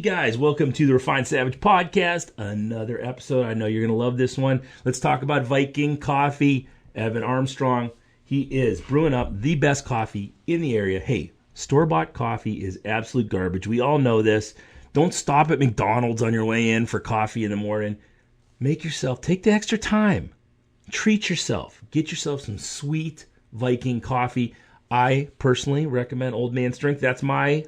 guys, welcome to the Refined Savage Podcast. Another episode. I know you're going to love this one. Let's talk about Viking coffee. Evan Armstrong, he is brewing up the best coffee in the area. Hey, store-bought coffee is absolute garbage. We all know this. Don't stop at McDonald's on your way in for coffee in the morning. Take the extra time. Treat yourself. Get yourself some sweet Viking coffee. I personally recommend Old Man Strength. That's my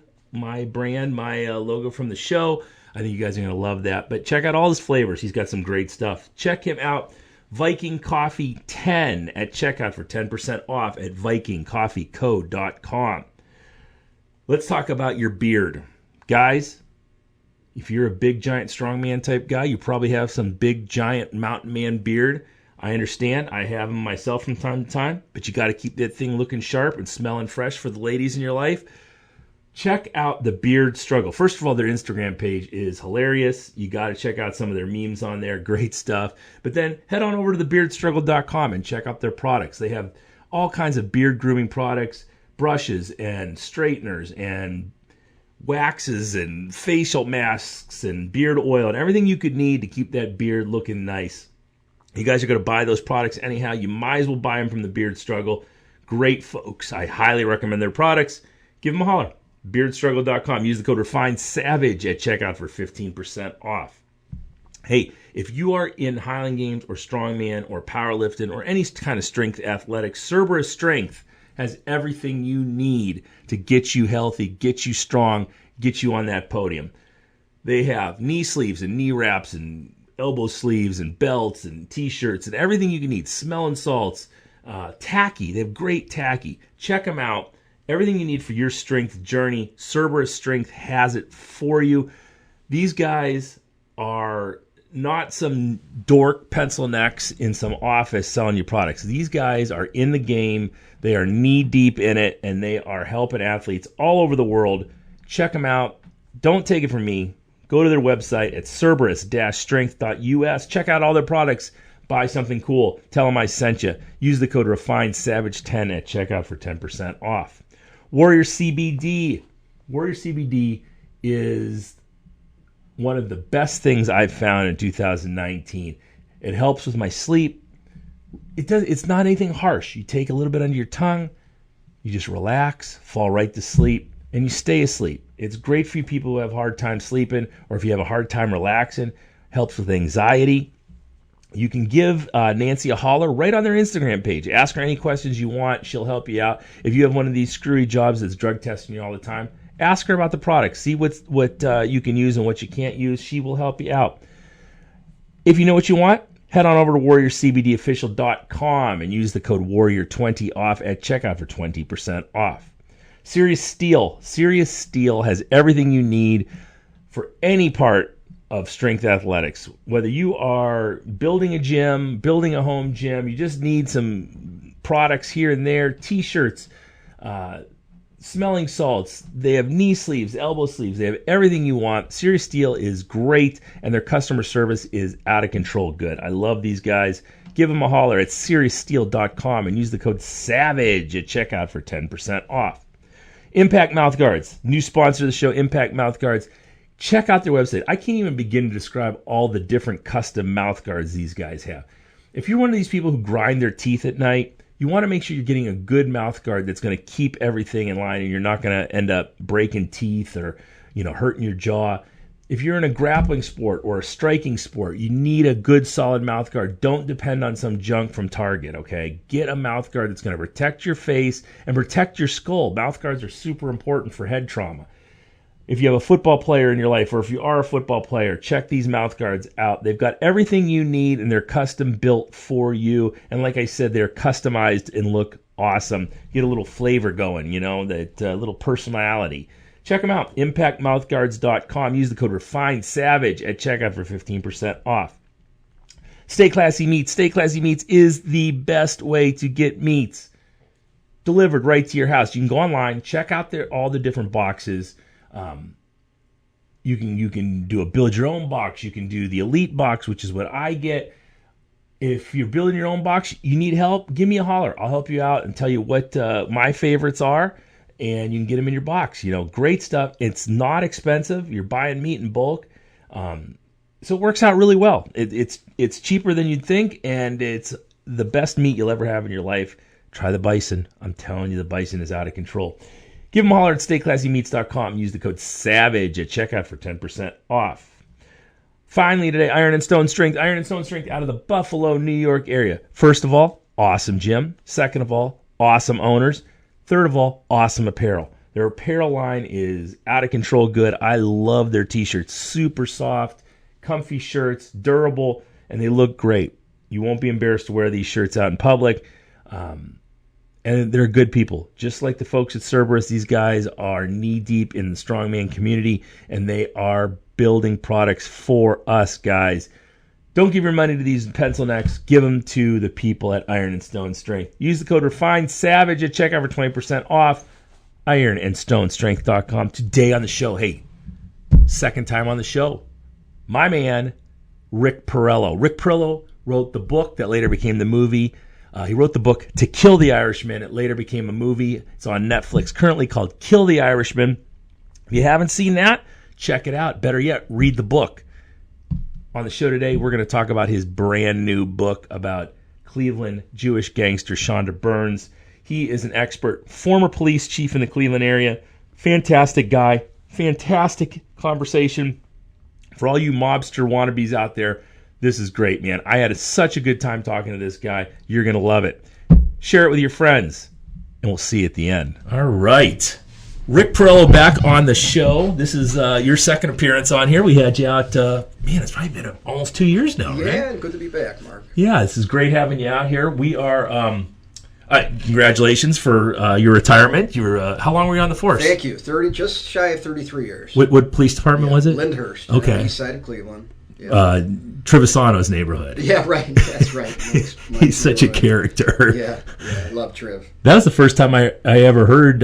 brand, my logo from the show. I think you guys are going to love that. But check out all his flavors. He's got some great stuff. Check him out. Viking Coffee 10 at checkout for 10% off at vikingcoffeeco.com. Let's talk about your beard. Guys, if you're a big, giant, strongman type guy, you probably have some big, giant mountain man beard. I understand. I have them myself from time to time, but you got to keep that thing looking sharp and smelling fresh for the ladies in your life. Check out the Beard Struggle. First of all, their Instagram page is hilarious. You got to check out some of their memes on there. Great stuff. But then head on over to thebeardstruggle.com and check out their products. They have all kinds of beard grooming products, brushes and straighteners and waxes and facial masks and beard oil and everything you could need to keep that beard looking nice. You guys are going to buy those products anyhow. You might as well buy them from the Beard Struggle. Great folks. I highly recommend their products. Give them a holler. Beardstruggle.com. Use the code REFINEDSAVAGE at checkout for 15% off. Hey, if you are in Highland Games or Strongman or Powerlifting or any kind of strength athletics, Cerberus Strength has everything you need to get you healthy, get you strong, get you on that podium. They have knee sleeves and knee wraps and elbow sleeves and belts and t-shirts and everything you can need. Smelling salts, tacky. They have great tacky. Check them out. Everything you need for your strength journey, Cerberus Strength has it for you. These guys are not some dork pencil necks in some office selling you products. These guys are in the game. They are knee deep in it, and they are helping athletes all over the world. Check them out. Don't take it from me. Go to their website at cerberus-strength.us. Check out all their products. Buy something cool. Tell them I sent you. Use the code REFINEDSAVAGE10 at checkout for 10% off. Warrior CBD. Warrior CBD is one of the best things I've found in 2019. It helps with my sleep. It's not anything harsh. You take a little bit under your tongue, you just relax, fall right to sleep, and you stay asleep. It's great for you people who have a hard time sleeping, or if you have a hard time relaxing. Helps with anxiety. You can give Nancy a holler right on their Instagram page. Ask her any questions you want. She'll help you out. If you have one of these screwy jobs that's drug testing you all the time, ask her about the products. See what you can use and what you can't use. She will help you out. If you know what you want, head on over to warriorcbdofficial.com and use the code WARRIOR20 off at checkout for 20% off. Serious Steel. Serious Steel has everything you need for any part of strength athletics. Whether you are building a gym, building a home gym, you just need some products here and there, t-shirts, smelling salts. They have knee sleeves, elbow sleeves. They have everything you want. Serious Steel is great, and their customer service is out of control good. I love these guys. Give them a holler at serioussteel.com and use the code SAVAGE at checkout for 10% off. Impact Mouthguards, new sponsor of the show, Impact Mouthguards. Check out their website. I can't even begin to describe all the different custom mouth guards these guys have. If you're one of these people who grind their teeth at night, you want to make sure you're getting a good mouth guard that's going to keep everything in line and you're not going to end up breaking teeth or, hurting your jaw. If you're in a grappling sport or a striking sport, you need a good solid mouth guard. Don't depend on some junk from Target, okay? Get a mouth guard that's going to protect your face and protect your skull. Mouth guards are super important for head trauma. If you have a football player in your life, or if you are a football player, check these mouth guards out. They've got everything you need, and they're custom built for you. And like I said, they're customized and look awesome. Get a little flavor going, that little personality. Check them out, impactmouthguards.com. Use the code REFINEDSAVAGE at checkout for 15% off. Stay Classy Meats. Stay Classy Meats is the best way to get meats delivered right to your house. You can go online, check out all the different boxes. You can do a build your own box. You can do the elite box, which is what I get. If you're building your own box, you need help, give me a holler. I'll help you out and tell you what my favorites are. and you can get them in your box. Great stuff. It's not expensive. You're buying meat in bulk. So it works out really well. It's cheaper than you'd think, and it's the best meat you'll ever have in your life. Try the bison. I'm telling you, the bison is out of control. Give them a holler at StayClassyMeats.com and use the code SAVAGE at checkout for 10% off. Finally today, Iron and Stone Strength. Iron and Stone Strength out of the Buffalo, New York area. First of all, awesome gym. Second of all, awesome owners. Third of all, awesome apparel. Their apparel line is out of control good. I love their t-shirts. Super soft, comfy shirts, durable, and they look great. You won't be embarrassed to wear these shirts out in public. And they're good people. Just like the folks at Cerberus, these guys are knee-deep in the strongman community, and they are building products for us, guys. Don't give your money to these pencil necks. Give them to the people at Iron and Stone Strength. Use the code REFINESAVAGE at checkout for 20% off. IronandStoneStrength.com. Today on the show, hey, second time on the show, my man, Rick Porrello. Rick Porrello wrote the book that later became the movie. He wrote the book To Kill the Irishman. It later became a movie. It's on Netflix, currently called Kill the Irishman. If you haven't seen that, check it out. Better yet, read the book. On the show today, we're going to talk about his brand new book about Cleveland Jewish gangster Shonda Burns. He is an expert, former police chief in the Cleveland area. Fantastic guy. Fantastic conversation. For all you mobster wannabes out there, this is great, man. I had such a good time talking to this guy. You're going to love it. Share it with your friends, and we'll see you at the end. All right. Rick Porrello back on the show. This is your second appearance on here. We had you out, it's probably been almost 2 years now, right? Yeah, good to be back, Mark. Yeah, this is great having you out here. We are, congratulations for your retirement. You were, how long were you on the force? Thank you. Just shy of 33 years. What police department was it? Lyndhurst. Okay. East side of Cleveland. Yeah. Trevisano's neighborhood. Yeah, right. That's right. He's such a character. Yeah, I love Triv. That was the first time I ever heard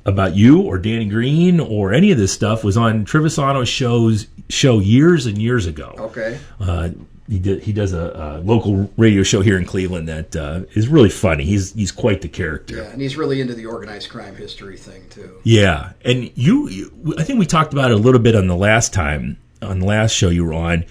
about you or Danny Green or any of this stuff. Was on Trevisano's show years and years ago. Okay. He does a local radio show here in Cleveland that is really funny. He's quite the character. Yeah, and he's really into the organized crime history thing too. Yeah, and you I think we talked about it a little bit on the last show you were on.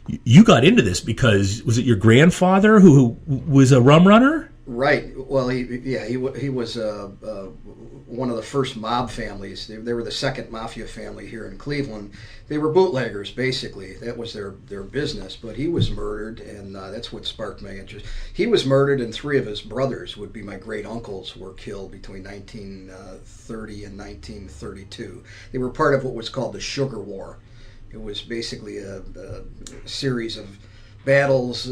You got into this because, was it your grandfather who was a rum runner? Right. Well, he was one of the first mob families. They were the second mafia family here in Cleveland. They were bootleggers, basically. That was their business. But he was murdered, and that's what sparked my interest. He was murdered, and three of his brothers, would be my great uncles, were killed between 1930 and 1932. They were part of what was called the Sugar War. It was basically a series of battles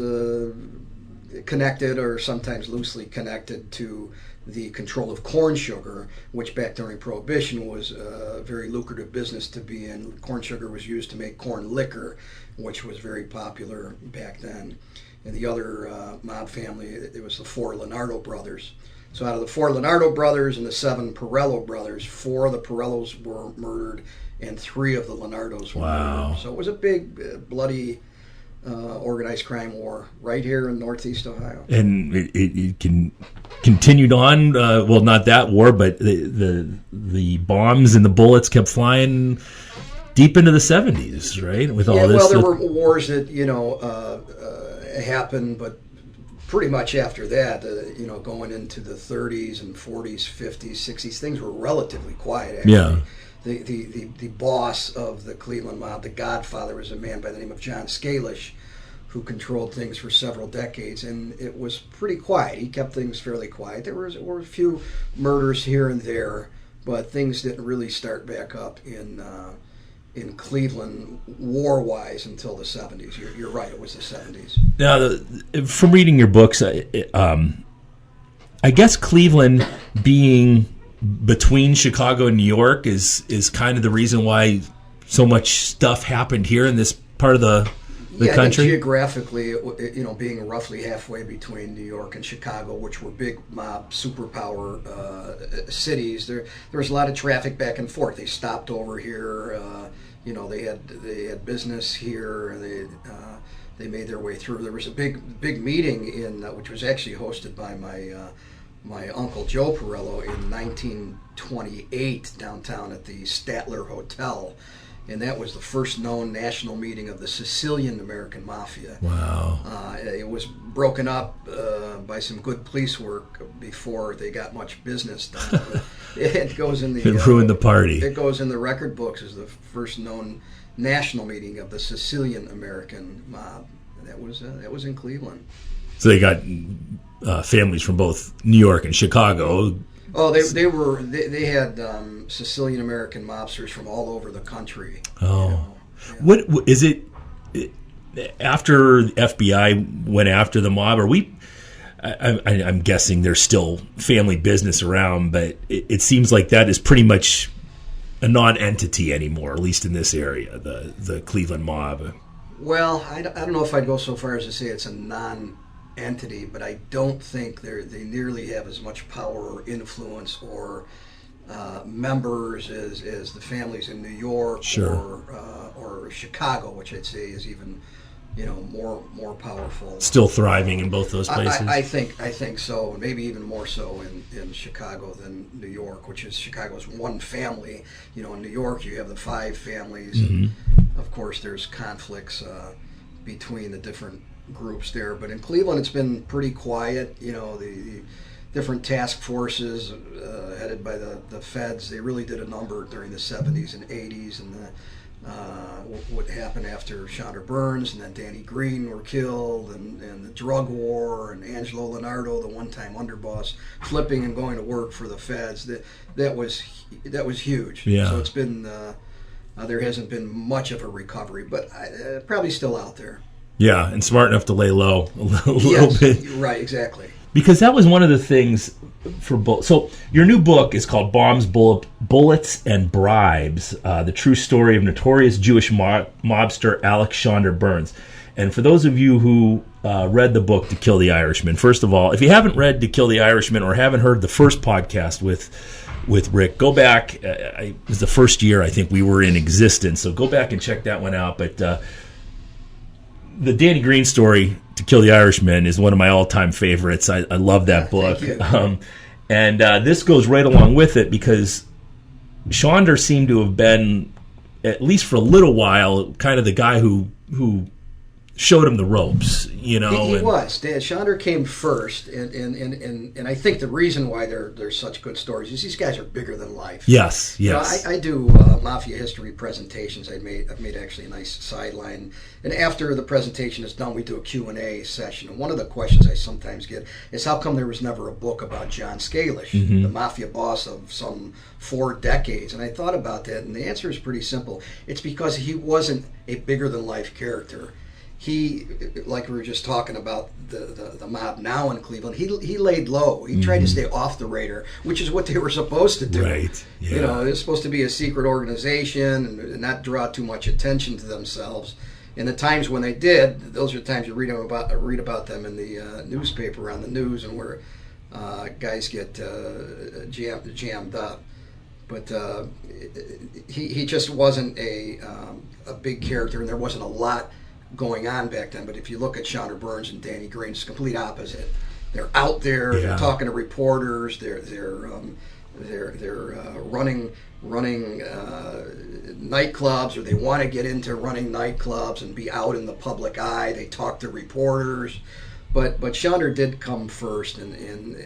connected or sometimes loosely connected to the control of corn sugar, which back during Prohibition was a very lucrative business to be in. Corn sugar was used to make corn liquor, which was very popular back then. And the other mob family, it was the four Leonardo brothers. So out of the four Leonardo brothers and the seven Porrello brothers, four of the Porrellos were murdered and three of the Leonardos were murdered. So it was a big, bloody, organized crime war right here in Northeast Ohio. And it continued on, well, not that war, but the bombs and the bullets kept flying deep into the 70s, right? With all this. Well, there were wars that, happened, but pretty much after that, going into the 30s and 40s, 50s, 60s, things were relatively quiet, actually. Yeah. The boss of the Cleveland mob, the godfather, was a man by the name of John Scalish, who controlled things for several decades, and it was pretty quiet. He kept things fairly quiet. There were a few murders here and there, but things didn't really start back up in Cleveland war-wise until the 70s. You're right, it was the 70s. Now, from reading your books, I guess Cleveland being between Chicago and New York is kind of the reason why so much stuff happened here in this part of the country. Geographically, being roughly halfway between New York and Chicago, which were big mob superpower cities, there was a lot of traffic back and forth. They stopped over here. They had business here. They made their way through. There was a big meeting which was actually hosted by my my uncle Joe Porrello in 1928 downtown at the Statler Hotel. And that was the first known national meeting of the Sicilian American Mafia. Wow. It was broken up by some good police work before they got much business done. It goes in the It ruined the party. It goes in the record books as the first known national meeting of the Sicilian American mob. That was in Cleveland. So they got families from both New York and Chicago. Oh, they had Sicilian American mobsters from all over the country. Oh, you know? Yeah. What is it? After the FBI went after the mob, I'm guessing there's still family business around, but it seems like that is pretty much a non-entity anymore, at least in this area, the Cleveland mob. Well, I don't know if I'd go so far as to say it's a non-entity, but I don't think they nearly have as much power or influence or members as the families in New York. Sure. or Chicago, which I'd say is even more powerful. Still thriving in both those places. I think so, maybe even more so in Chicago than New York, which is Chicago's one family. In New York you have the 5 families. Mm-hmm. And of course, there's conflicts between the different groups there. But in Cleveland, it's been pretty quiet. The different task forces headed by the feds, they really did a number during the 70s and 80s, and what happened after Chandra Burns and then Danny Green were killed, and the drug war, and Angelo Leonardo, the one-time underboss, flipping and going to work for the feds. That was huge. Yeah. So it's been there hasn't been much of a recovery, but probably still out there. Yeah, and smart enough to lay low a little bit. Right, exactly. Because that was one of the things for both. So your new book is called Bombs, Bullets, and Bribes, the true story of notorious Jewish mobster Alex Chandra Burns. And for those of you who read the book To Kill the Irishman, first of all, if you haven't read To Kill the Irishman or haven't heard the first podcast with Rick, go back. It was the first year I think we were in existence, so go back and check that one out. But the Danny Green story, To Kill the Irishman, is one of my all-time favorites. I love that book. Thank you. And this goes right along with it because Chandra seemed to have been, at least for a little while, kind of the guy who showed him the ropes, He was. Chandra came first, and I think the reason why they're such good stories is these guys are bigger than life. Yes. I do mafia history presentations. I've made actually a nice sideline, and after the presentation is done, we do a Q&A session. And one of the questions I sometimes get is, how come there was never a book about John Scalish, the mafia boss of some 4 decades? And I thought about that, and the answer is pretty simple. It's because he wasn't a bigger than life character. He, like we were just talking about the mob now in Cleveland, he laid low. He tried to stay off the radar, which is what they were supposed to do. Right. Yeah. It was supposed to be a secret organization and not draw too much attention to themselves. And the times when they did, those are the times you read about them in the newspaper, on the news, and where guys get jammed up. But he just wasn't a big character, and there wasn't a lot going on back then. But if you look at Chandra Burns and Danny Green, it's the complete opposite. They're out there. They're talking to reporters. They're running nightclubs, or they want to get into running nightclubs and be out in the public eye. They talk to reporters. But Chandra did come first, and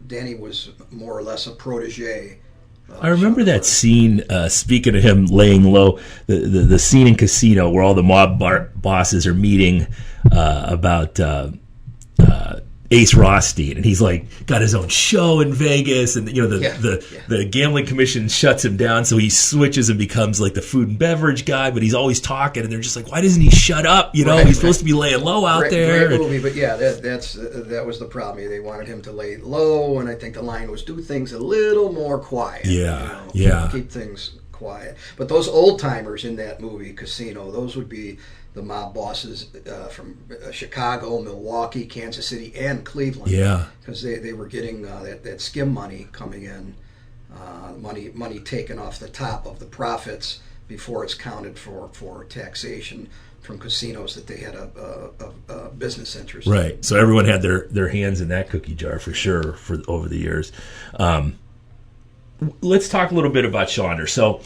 Danny was more or less a protege. I remember that scene, speaking of him laying low, the scene in Casino where all the mob bosses are meeting about Ace Rothstein, and he's like got his own show in Vegas, and the gambling commission shuts him down, so he switches and becomes like the food and beverage guy, but he's always talking, and they're just like, why doesn't he shut up? He's supposed to be laying low out there. Great movie, but that was the problem. They wanted him to lay low, and I think the line was, do things a little more quiet. Keep things quiet. But those old timers in that movie Casino, those would be the mob bosses from Chicago, Milwaukee, Kansas City, and Cleveland. Yeah, because they were getting that skim money coming in, money taken off the top of the profits before it's counted for taxation. from casinos that they had a business interest. Right. So everyone had their hands in that cookie jar for sure for over the years. Let's talk a little bit about Shaunder. So,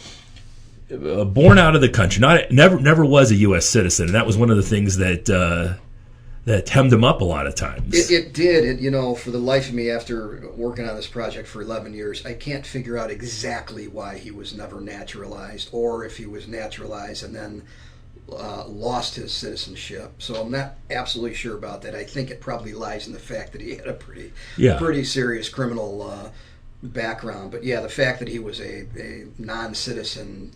born out of the country, never was a U.S. citizen, and that was one of the things that hemmed him up a lot of times. It did. For the life of me, after working on this project for 11 years, I can't figure out exactly why he was never naturalized, or if he was naturalized and then lost his citizenship. So I'm not absolutely sure about that. I think it probably lies in the fact that he had a pretty serious criminal background. But yeah, the fact that he was a non-citizen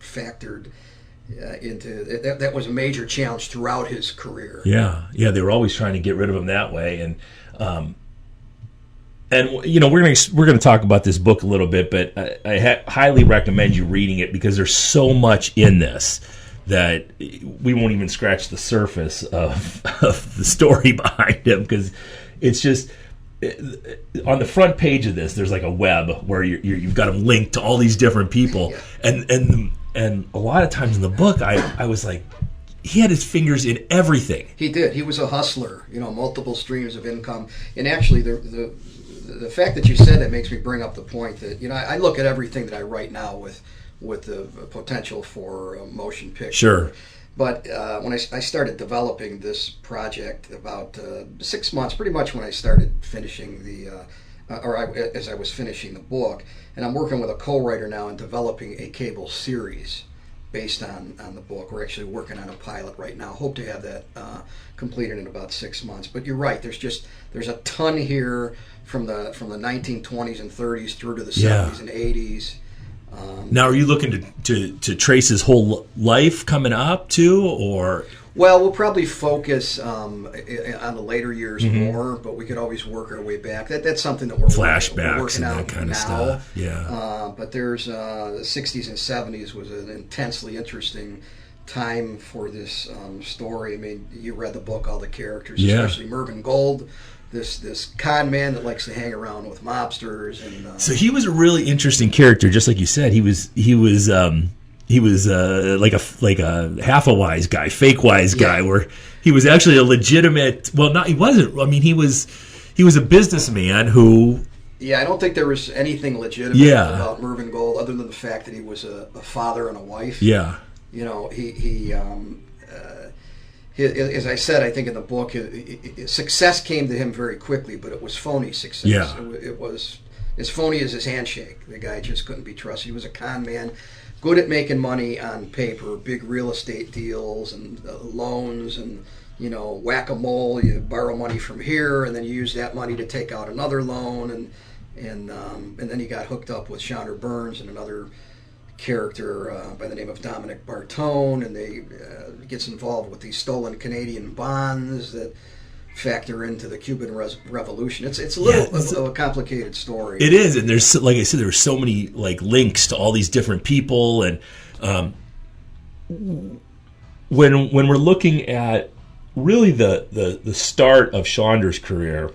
factored into that was a major challenge throughout his career. Yeah, they were always trying to get rid of him that way, and we're gonna talk about this book a little bit, but I highly recommend you reading it because there's so much in this that we won't even scratch the surface of the story behind him, because it's just on the front page of this there's like a web where you've got him linked to all these different people. Yeah. And a lot of times in the book I was like, he had his fingers in everything. He did. He was a hustler, multiple streams of income. And actually the fact that you said that makes me bring up the point that I look at everything that I write now with the potential for a motion picture. Sure. But when I started developing this project about 6 months, pretty much when I started finishing as I was finishing the book, and I'm working with a co-writer now and developing a cable series based on the book. We're actually working on a pilot right now. Hope to have that completed in about 6 months. But you're right. There's a ton here from the 1920s and 30s through to the 70s and 80s. Now, are you looking to trace his whole life coming up too, or? Well, we'll probably focus on the later years more, but we could always work our way back. That's something that we're flashbacks working and on that kind now. of stuff. Yeah. But there's the 60s and 70s was an intensely interesting time for this story. I mean, you read the book, all the characters, especially Mervyn Gold. This con man that likes to hang around with mobsters, and so he was a really interesting character. Just like you said, he was like a half a wise guy, fake wise guy, where he was actually a legitimate. Well, not he wasn't. I mean, he was a businessman who. Yeah, I don't think there was anything legitimate about Mervyn Gold other than the fact that he was a father and a wife. Yeah, he as I said, I think in the book, success came to him very quickly, but it was phony success. Yeah. It was as phony as his handshake. The guy just couldn't be trusted. He was a con man, good at making money on paper, big real estate deals and loans and, whack-a-mole. You borrow money from here, and then you use that money to take out another loan, and then he got hooked up with Shaunder Burns and another character by the name of Dominic Bartone, and they gets involved with these stolen Canadian bonds that factor into the Cuban Revolution. It's a little a complicated story. It is, and there's, like I said, there's so many links to all these different people, and when we're looking at really the start of Shaunder's career,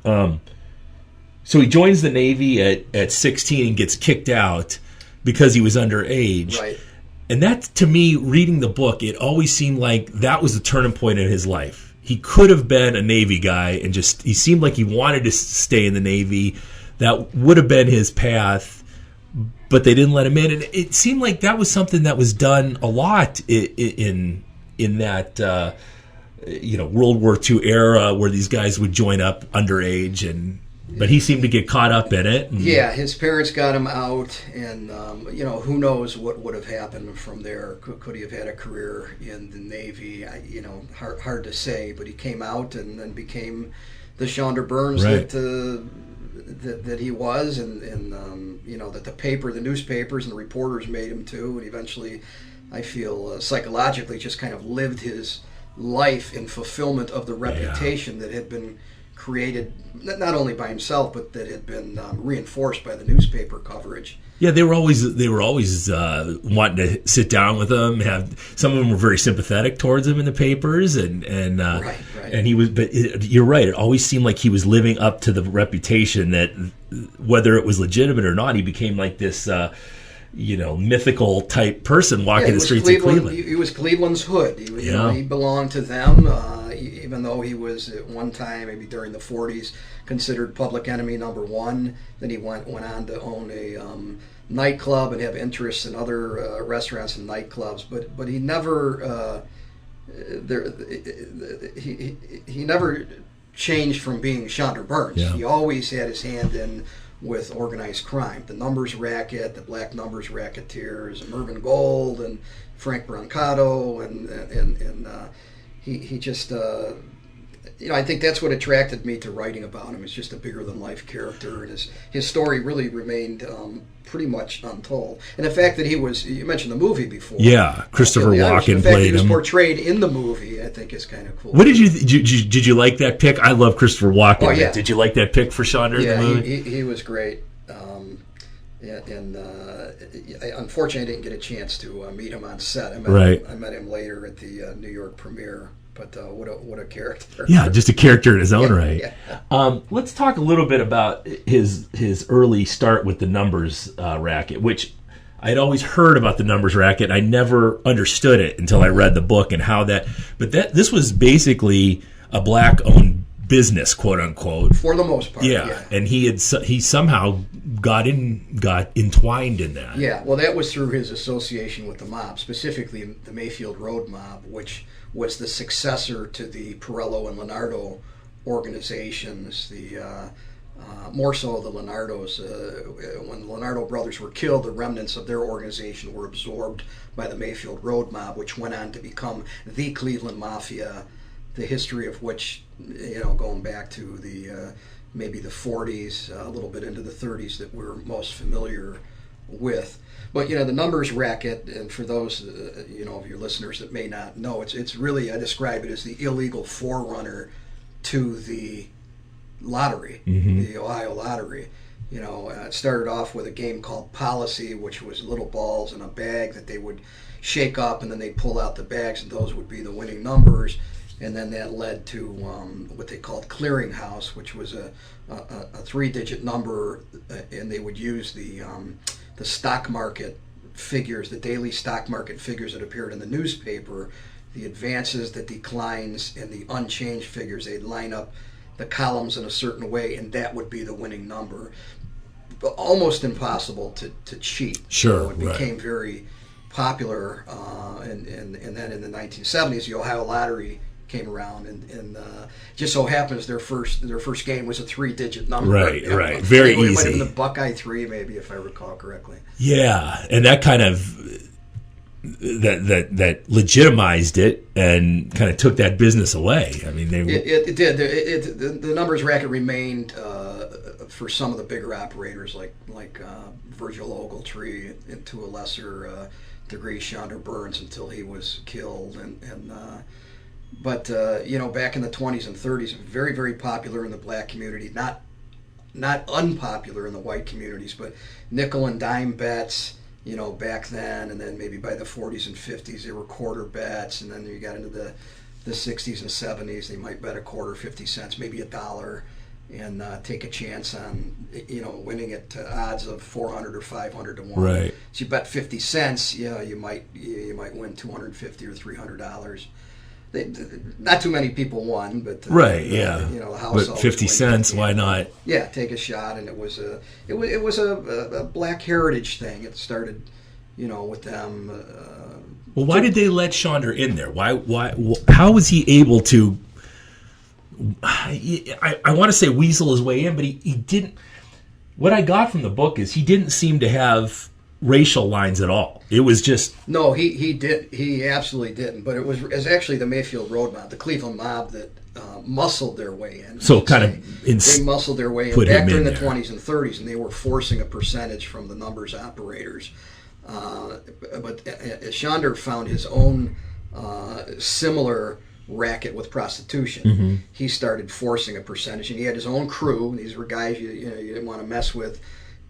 so he joins the Navy at 16 and gets kicked out because he was underage. Right. And that, to me, reading the book, it always seemed like that was the turning point in his life. He could have been a Navy guy, and he seemed like he wanted to stay in the Navy. That would have been his path, but they didn't let him in. And it seemed like that was something that was done a lot in that World War II era, where these guys would join up underage, but he seemed to get caught up in it. Yeah, his parents got him out, and who knows what would have happened from there. Could he have had a career in the Navy? Hard to say. But he came out and then became the Shaunder Burns that he was, and that the newspapers and the reporters made him too. And eventually, I feel psychologically just kind of lived his life in fulfillment of the reputation that had been created not only by himself, but that had been reinforced by the newspaper coverage. Yeah, they were always wanting to sit down with him. Some of them were very sympathetic towards him in the papers, and right. And he was. But you're right. It always seemed like he was living up to the reputation that, whether it was legitimate or not, he became like this mythical type person walking the streets of Cleveland. He was Cleveland's hood. He belonged to them, even though he was at one time, maybe during the 40s, considered public enemy number one. Then he went on to own a nightclub and have interests in other restaurants and nightclubs. But he never he never changed from being Shonda Burns. Yeah. He always had his hand in with organized crime, the numbers racket, the black numbers racketeers, Mervyn Gold and Frank Brancato, and he just I think that's what attracted me to writing about him. He's just a bigger than life character, and his story really remained pretty much untold. And the fact that you mentioned the movie before. Yeah, Christopher Walken played him. The fact that he was portrayed in the movie, I think, is kind of cool. What did you like that pick? I love Christopher Walken. Oh, yeah. Did you like that pick for Shonda in the movie? He was great. Unfortunately, I didn't get a chance to meet him on set. I met him later at the New York premiere. But what a character! Yeah, just a character in his own right. Yeah. Let's talk a little bit about his early start with the numbers racket, which I'd always heard about the numbers racket. I never understood it until I read the book and how that. But this was basically a black-owned business, quote unquote, for the most part. Yeah. And he somehow got entwined in that. Yeah, well, that was through his association with the mob, specifically the Mayfield Road mob, which was the successor to the Porrello and Leonardo organizations. More so the Leonardos. When the Leonardo brothers were killed, the remnants of their organization were absorbed by the Mayfield Road mob, which went on to become the Cleveland Mafia, the history of which, going back to maybe the 40s, a little bit into the 30s, that we're most familiar with. But the numbers racket, and for those of your listeners that may not know, it's really, I describe it as the illegal forerunner to the lottery, the Ohio lottery. It started off with a game called Policy, which was little balls in a bag that they would shake up, and then they'd pull out the bags, and those would be the winning numbers. And then that led to what they called Clearinghouse, which was a 3-digit number, and they would use the stock market figures, the daily stock market figures that appeared in the newspaper, the advances, the declines, and the unchanged figures. They'd line up the columns in a certain way, and that would be the winning number. But almost impossible to cheat. Sure, it became very popular, and then in the 1970s, the Ohio lottery came around, and just so happens their first game was a 3-digit number. Right. Very easy. It might have been the Buckeye 3, maybe, if I recall correctly. Yeah, and that kind of that legitimized it and kind of took that business away. I mean, it did. The numbers racket remained for some of the bigger operators like Virgil Ogletree, and to a lesser degree Shonda Burns, until he was killed, But back in the 20s and 30s, very, very popular in the black community, not unpopular in the white communities, but nickel and dime bets, back then, and then maybe by the 40s and 50s, they were quarter bets, and then you got into the 60s and 70s, they might bet a quarter, 50 cents, maybe $1, and take a chance on, winning at odds of 400 or 500 to 1. Right. So you bet 50 cents, you might win $250 or $300. Not too many people won, but right, yeah. The house. But 50 cents, why not? Yeah, take a shot, and it was a black heritage thing. It started, with them. Well, why did they let Shonda in there? Why? How was he able to? I want to say weasel his way in, but he didn't. What I got from the book is he didn't seem to have racial lines at all. It was just no. He did. He absolutely didn't. But it was actually the Mayfield Road mob, the Cleveland mob, that muscled their way in. So they muscled their way in back during the 20s and 30s, and they were forcing a percentage from the numbers operators. But Shonda found his own similar racket with prostitution. Mm-hmm. He started forcing a percentage, and he had his own crew. These were guys you didn't want to mess with.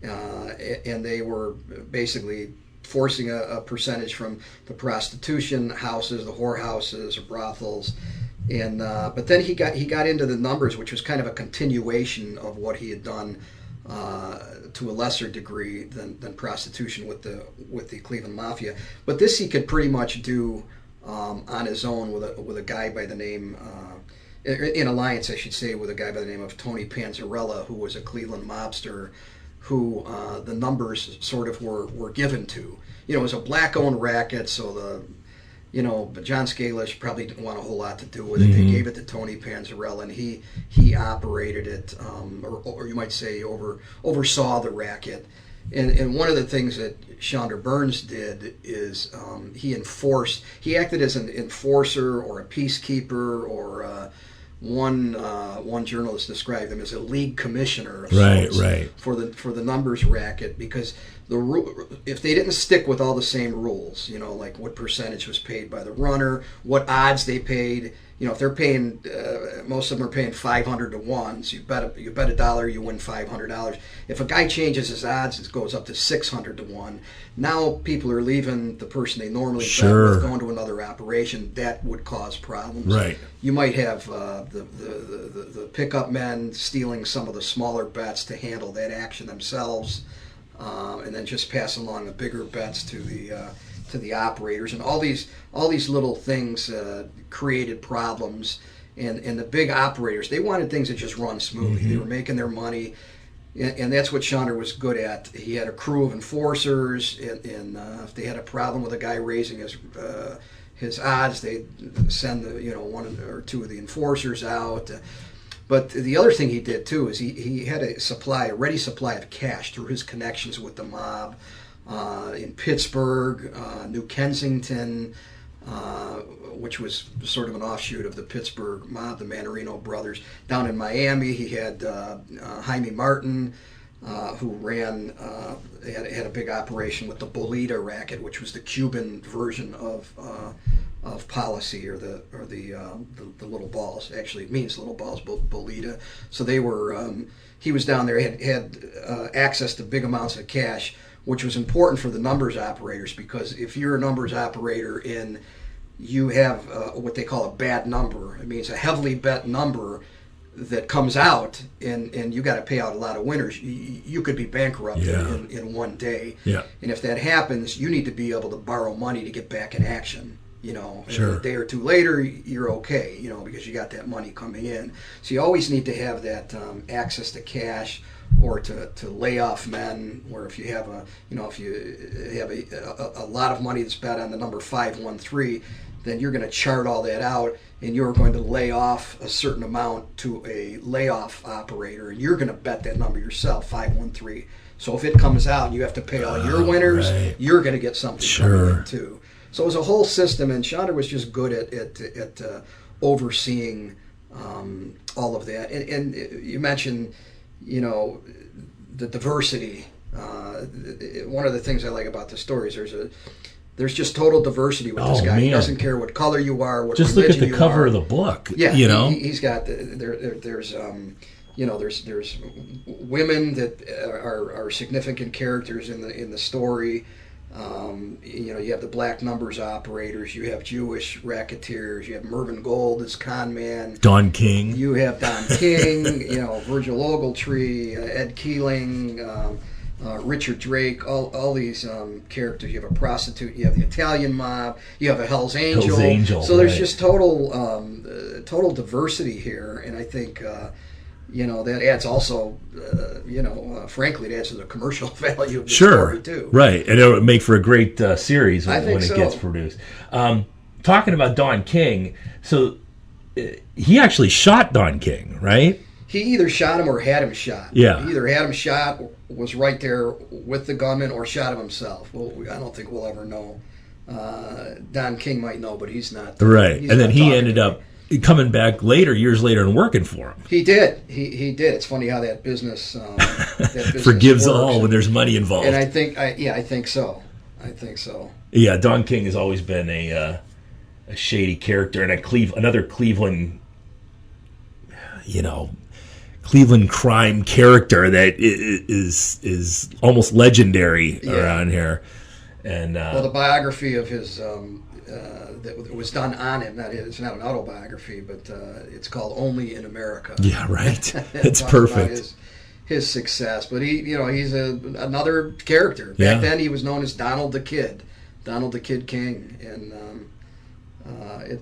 And they were basically forcing a percentage from the prostitution houses, the whorehouses, or brothels, and but then he got into the numbers, which was kind of a continuation of what he had done to a lesser degree than prostitution with the Cleveland Mafia. But this he could pretty much do on his own with a guy by the name, in alliance, I should say, with a guy by the name of Tony Panzarella, who was a Cleveland mobster, who the numbers sort of were given to. It was a black-owned racket, so but John Scalish probably didn't want a whole lot to do with it. Mm-hmm. They gave it to Tony Panzarella, and he operated it, or you might say oversaw the racket. And one of the things that Chandra Burns did is he acted as an enforcer or a peacekeeper, or one journalist described him as a league commissioner of sorts for the numbers racket, because if they didn't stick with all the same rules, like what percentage was paid by the runner, what odds they paid. If they're paying, most of them are paying 500 to 1, so you bet $1, you win $500. If a guy changes his odds, it goes up to 600 to 1. Now people are leaving the person they normally bet with, going to another operation. That would cause problems. Right. You might have the pickup men stealing some of the smaller bets to handle that action themselves, and then just pass along the bigger bets to the operators, and all these little things created problems. And the big operators, they wanted things to just run smoothly. Mm-hmm. They were making their money, and that's what Chandra was good at. He had a crew of enforcers, and if they had a problem with a guy raising his odds, they'd send one or two of the enforcers out. But the other thing he did too is he had a ready supply of cash through his connections with the mob. In Pittsburgh, New Kensington, which was sort of an offshoot of the Pittsburgh mob, the Manarino brothers. Down in Miami, he had Jaime Martin, who ran, had a big operation with the Bolita racket, which was the Cuban version of policy, or the little balls. Actually, it means little balls, Bolita. So they were. He was down there, had access to big amounts of cash, which was important for the numbers operators, because if you're a numbers operator and you have what they call a bad number, it means a heavily bet number that comes out, and you got to pay out a lot of winners, you could be bankrupt in one day. Yeah. And if that happens, you need to be able to borrow money to get back in action. Sure. A day or two later, you're okay, because you got that money coming in. So you always need to have that access to cash, or to lay off men, where if you have a lot of money that's bet on the number 513, then you're going to chart all that out, and you're going to lay off a certain amount to a layoff operator, and you're going to bet that number yourself, 513. So if it comes out and you have to pay all your winners, you're going to get something coming in too. So it was a whole system, and Chandra was just good at overseeing all of that. And you mentioned, the diversity. One of the things I like about the story is there's just total diversity with this guy. Man. He doesn't care what color you are, what just religion look at the cover of the book. Yeah, he's got there's women that are significant characters in the story. You have the black numbers operators, you have Jewish racketeers, you have Mervyn Gold as con man, Don King, you have Don King, Virgil Ogletree, Ed Keeling, Richard Drake, all these characters. You have a prostitute, you have the Italian mob, you have a Hell's Angel. So there's just total diversity here, and I think that adds also, frankly, it adds to the commercial value of the story too. Right, and it would make for a great series when it gets produced. Talking about Don King, so he actually shot Don King, right? He either shot him or had him shot. Yeah. He either had him shot, was right there with the gunman, or shot him himself. Well, I don't think we'll ever know. Don King might know, but he's not. Right, and then he ended up coming back years later, and working for him. He did. He did. It's funny how that business, forgives works. All when there's money involved. And I think so. Yeah, Don King has always been a shady character, and another Cleveland, Cleveland crime character that is almost legendary around here. And the biography of his that was done on him. It's not an autobiography, but it's called Only in America. Yeah, right. It's perfect. his success. But he's another character. Back then, he was known as Donald the Kid King, and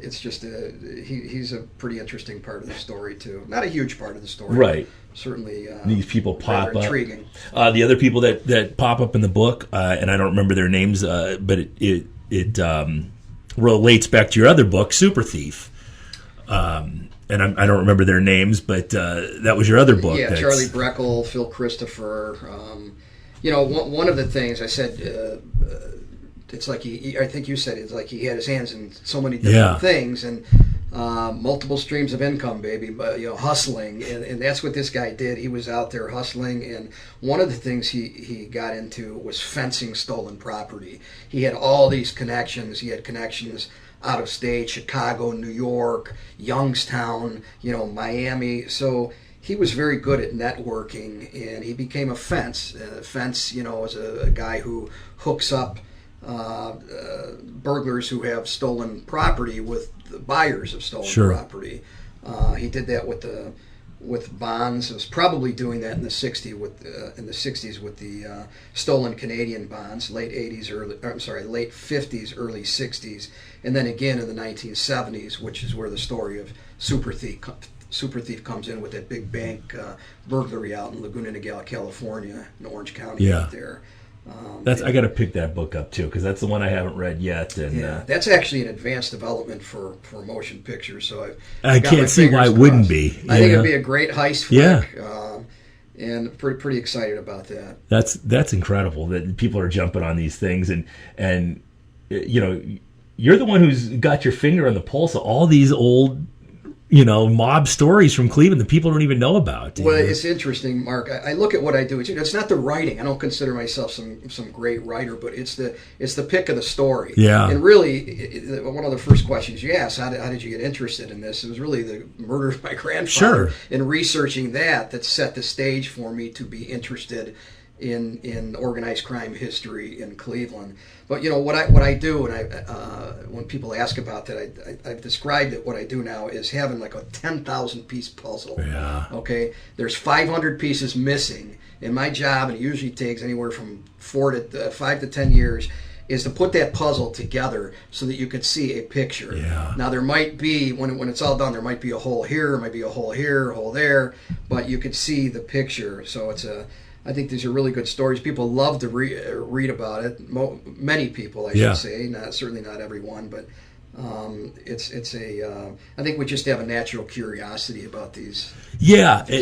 it's just he's a pretty interesting part of the story too. Not a huge part of the story, right? Certainly, these people pop up. Intriguing. The other people that pop up in the book, and I don't remember their names, but it relates back to your other book, Super Thief. And I don't remember their names, but that was your other book. Yeah, Charlie Breckel, Phil Christopher. One of the things I said, it's like I think you said it's like he had his hands in so many different things, and multiple streams of income, baby. But hustling, and that's what this guy did. He was out there hustling, and one of the things he got into was fencing stolen property. He had all these connections. He had connections out of state, Chicago, New York, Youngstown, Miami. So he was very good at networking, and he became a fence. Fence, is a guy who hooks up burglars who have stolen property with the buyers of stolen property. He did that with bonds. It was probably doing that in the '60s with the stolen Canadian bonds, late '50s, early '60s, and then again in the 1970s, which is where the story of Super Thief comes in with that big bank burglary out in Laguna Niguel, California, in Orange County out there. I got to pick that book up too, because that's the one I haven't read yet. And that's actually an advanced development for motion pictures. So I can't see why it wouldn't be. I think it'd be a great heist flick. And pretty excited about that. That's incredible that people are jumping on these things, and you're the one who's got your finger on the pulse of all these old mob stories from Cleveland that people don't even know about. Well, it's interesting, Mark. I look at what I do. It's not the writing. I don't consider myself some great writer, but it's the pick of the story. Yeah. And really, one of the first questions you asked, how did you get interested in this? It was really the murder of my grandfather. And researching that set the stage for me to be interested in organized crime history in Cleveland. But what I do, and when people ask about that, I've described it. What I do now is having like a 10,000 piece puzzle. Yeah. Okay. There's 500 pieces missing, and my job, and it usually takes anywhere from 5 to 10 years, is to put that puzzle together so that you could see a picture. Yeah. Now there might be, when it's all done, there might be a hole here, might be a hole here, a hole there, but you could see the picture. So I think these are really good stories. People love to read about it. Many people, I should say. Certainly not everyone, but I think we just have a natural curiosity about these.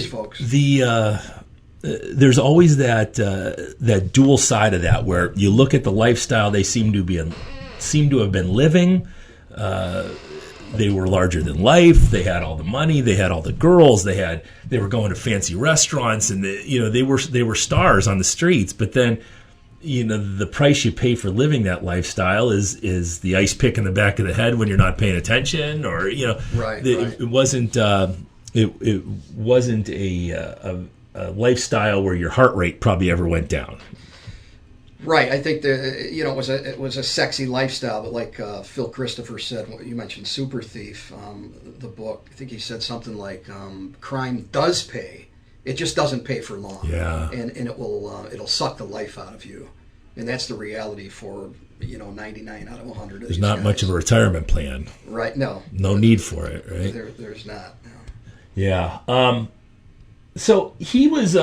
Folks. There's always that dual side of that, where you look at the lifestyle they seem to have been living. They were larger than life. They had all the money. They had all the girls. They were going to fancy restaurants, and they were stars on the streets. But then, the price you pay for living that lifestyle is the ice pick in the back of the head when you're not paying attention, or right. It wasn't a lifestyle where your heart rate probably ever went down. Right, I think it was a sexy lifestyle, but like Phil Christopher said, you mentioned Super Thief, the book. I think he said something like, "Crime does pay; it just doesn't pay for long." Yeah, and it'll suck the life out of you, and that's the reality for 99 out of 100. There's not much of a retirement plan. Right? No need for it. Right? There's not. No. Yeah. So he was.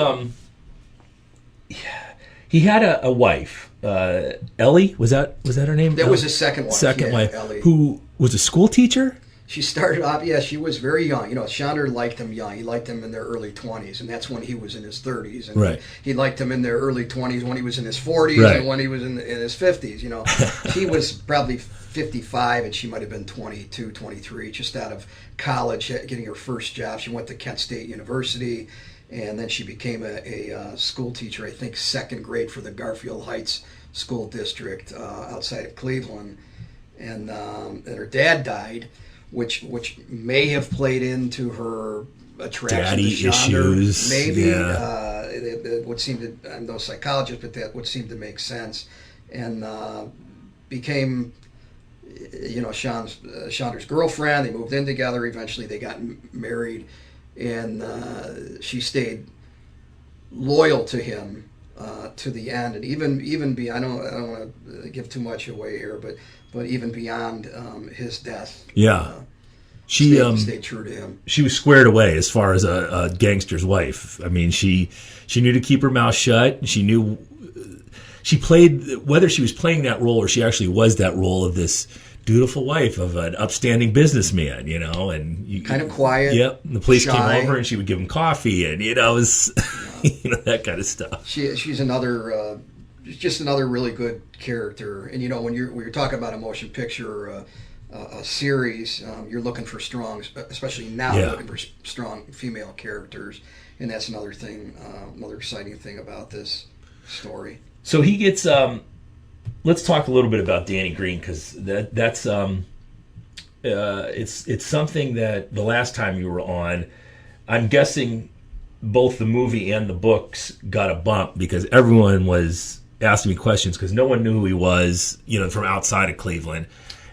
He had a wife, Ellie. Was that her name? That was his second wife. Second wife, Ellie. Who was a school teacher. She started off. Yeah, she was very young. Chandler liked him young. He liked him in their early 20s, and that's when he was in his 30s. And right. He liked him in their early 20s when he was in his 40s, right. and when he was in his 50s. She was probably 55, and she might have been 22, 23, just out of college, getting her first job. She went to Kent State University. And then she became a school teacher, I think second grade for the Garfield Heights School District outside of Cleveland. And her dad died, which may have played into her attraction Daddy to Chandler. issues. Maybe. Yeah. It would seem to, I'm no psychologist, but that would seem to make sense. And became, Chandler's girlfriend. They moved in together. Eventually they got married. And she stayed loyal to him to the end, and even be I don't want to give too much away here, but even beyond his death. Yeah. She stayed true to him. She was squared away as far as a gangster's wife. I mean, she knew to keep her mouth shut. She knew she played, whether she was playing that role or she actually was that role of this dutiful wife of an upstanding businessman, and kind of quiet. Yep. The police shy. came over and she would give him coffee, and it was that kind of stuff. She's another just another really good character. And when you're talking about a motion picture or a series, you're looking for strong, especially now, you're looking for strong female characters, and that's another thing, another exciting thing about this story. So he gets. Let's talk a little bit about Danny Green, because that's it's something that the last time you were on, I'm guessing both the movie and the books got a bump because everyone was asking me questions because no one knew who he was, from outside of Cleveland.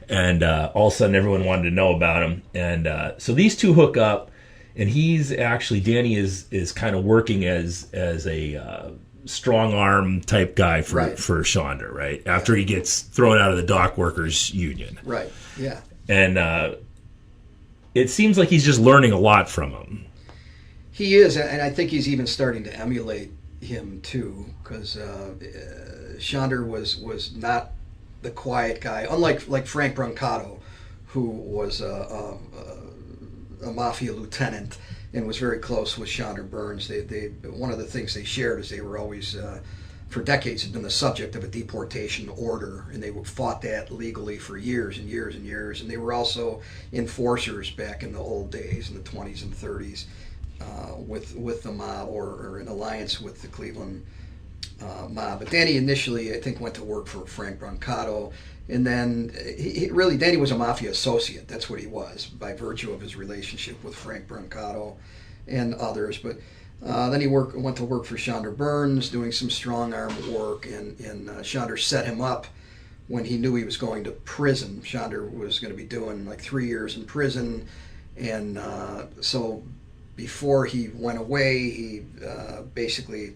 And all of a sudden, everyone wanted to know about him. And so these two hook up, and Danny is kind of working as a strong arm type guy for Shonda, right? After he gets thrown out of the dock workers union. Right, yeah. And it seems like he's just learning a lot from him. He is, and I think he's even starting to emulate him too, because Shonda was not the quiet guy, unlike Frank Brancato, who was a mafia lieutenant and was very close with Shonda Burns. They one of the things they shared is they were always, for decades, had been the subject of a deportation order, and they fought that legally for years and years and years. And they were also enforcers back in the old days, in the 20s and 30s, with the mob or in alliance with the Cleveland mob. But Danny initially, I think, went to work for Frank Brancato, and then Danny was a mafia associate. That's what he was, by virtue of his relationship with Frank Brancato and others. But then he went to work for Shonda Burns, doing some strong arm work, and Shonda set him up when he knew he was going to prison. Shonda was going to be doing like 3 years in prison, and so before he went away, he basically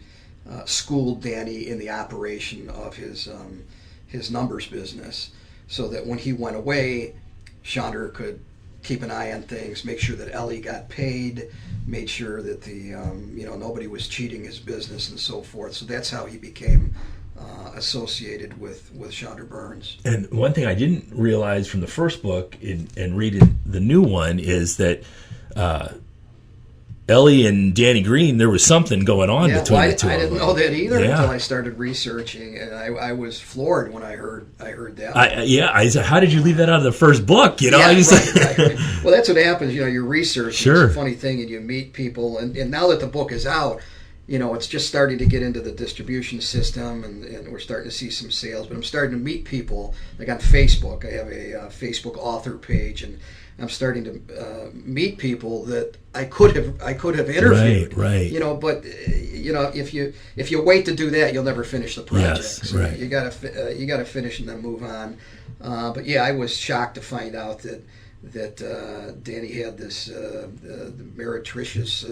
schooled Danny in the operation of his numbers business, so that when he went away, Shonda could keep an eye on things, make sure that Ellie got paid, made sure that the nobody was cheating his business and so forth. So that's how he became associated with Shonda Burns. And one thing I didn't realize from the first book and reading the new one is that Ellie and Danny Green, there was something going on between the two of them. I didn't know that either until I started researching, and I was floored when I heard that. I said, how did you leave that out of the first book? Right. Well, that's what happens. You're researching. Sure. It's a funny thing, and you meet people, and now that the book is out, it's just starting to get into the distribution system, and we're starting to see some sales. But I'm starting to meet people, like on Facebook. I have a Facebook author page, and I'm starting to meet people that I could have interviewed. Right. But if you wait to do that, you'll never finish the project. Yes, so right. You gotta finish and then move on. But yeah, I was shocked to find out that Danny had this meretricious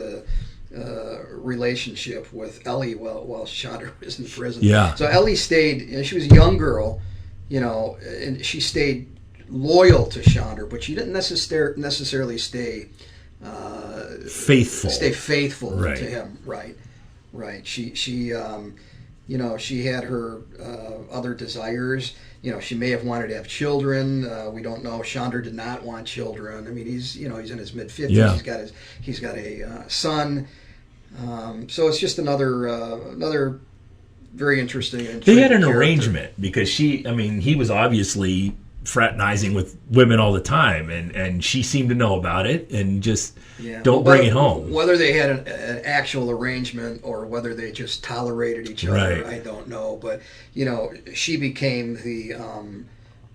relationship with Ellie while Shonda was in prison. Yeah. So Ellie stayed. She was a young girl, and she stayed loyal to Shonda, but she didn't necessarily stay faithful. Stay faithful right. to him. Right. She had her other desires. She may have wanted to have children. We don't know. Shonda did not want children. I mean, he's in his mid-50s. Yeah. He's got a son. So it's just another very interesting. They had an arrangement because he was obviously fraternizing with women all the time, and she seemed to know about it and just bring it home. Whether they had an actual arrangement or whether they just tolerated each other, I don't know. But she became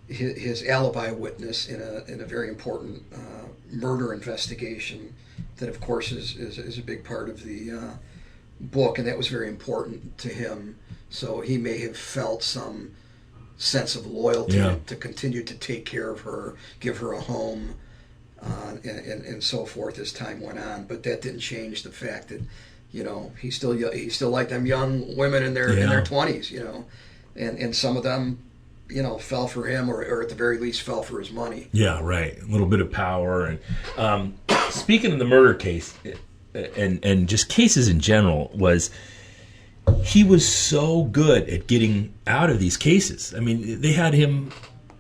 his alibi witness in a very important murder investigation that, of course, is a big part of the book, and that was very important to him. So he may have felt some sense of loyalty to continue to take care of her, give her a home, and so forth as time went on. But that didn't change the fact he still liked them young women in their 20s, and some of them, fell for him, or at the very least fell for his money. Yeah, right. A little bit of power. And speaking of the murder case, and just cases in general, he was so good at getting out of these cases. I mean, they had him